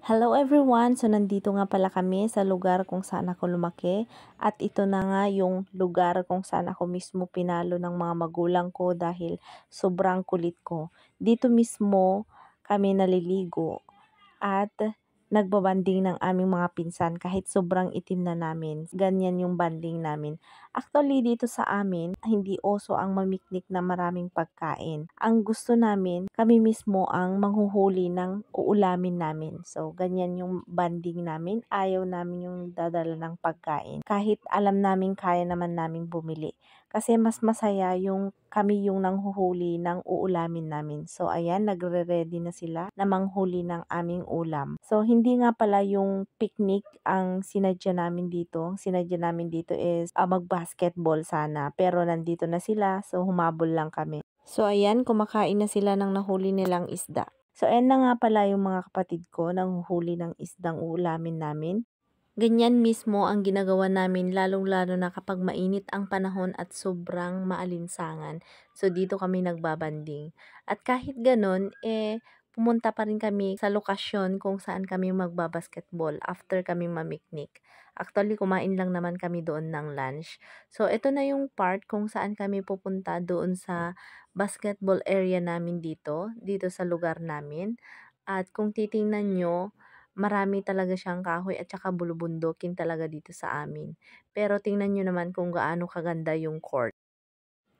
Hello everyone! So nandito nga pala kami sa lugar kung saan ako lumaki at ito na nga yung lugar kung saan ako mismo pinalo ng mga magulang ko dahil sobrang kulit ko. Dito mismo kami naliligo at nagbabanding ng aming mga pinsan kahit sobrang itim na namin. Ganyan yung banding namin. Actually, dito sa amin, hindi oso ang mamiknik na maraming pagkain. Ang gusto namin, kami mismo ang manghuhuli ng uulamin namin. So, ganyan yung banding namin. Ayaw namin yung dadala ng pagkain. Kahit alam namin kaya naman namin bumili. Kasi mas masaya yung kami yung nanghuhuli ng uulamin namin. So, ayan, nagre-ready na sila na manghuli ng aming ulam. So, hindi nga pala yung picnic ang sinadya namin dito. Ang sinadya namin dito is mag-basketball sana. Pero nandito na sila, so humabol lang kami. So, ayan, kumakain na sila ng nahuli nilang isda. So, ayan na nga pala yung mga kapatid ko nanghuhuli ng isdang uulamin namin. Ganyan mismo ang ginagawa namin lalong-lalo na kapag mainit ang panahon at sobrang maalinsangan. So dito kami nagbabanding. At kahit ganon, pumunta pa rin kami sa lokasyon kung saan kami magbabasketball after kami mamiknik. Actually, kumain lang naman kami doon ng lunch. So ito na yung part kung saan kami pupunta doon sa basketball area namin dito sa lugar namin. At kung titingnan nyo, marami talaga siyang kahoy at saka bulubundukin talaga dito sa amin. Pero tingnan niyo naman kung gaano kaganda yung court.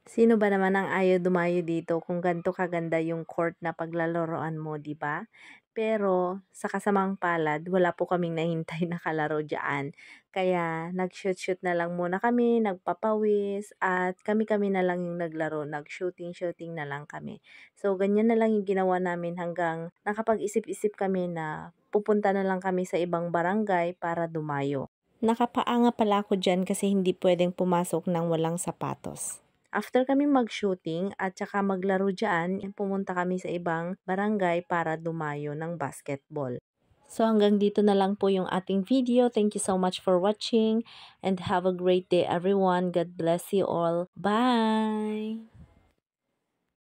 Sino ba naman ang ayaw dumayo dito kung ganito kaganda yung court na paglalaroan mo, 'di ba? Pero sa kasamang palad, wala po kaming nahintay na kalaro diyan. Kaya nag-shoot-shoot na lang muna kami, nagpapawis at kami-kami na lang yung naglaro, nag-shooting-shooting na lang kami. So ganyan na lang yung ginawa namin hanggang nakapag-isip-isip kami na pupunta na lang kami sa ibang barangay para dumayo. Nakapaa nga pala ako dyan kasi hindi pwedeng pumasok ng walang sapatos. After kami mag-shooting at saka maglaro dyan, pumunta kami sa ibang barangay para dumayo ng basketball. So hanggang dito na lang po yung ating video. Thank you so much for watching and have a great day everyone. God bless you all. Bye!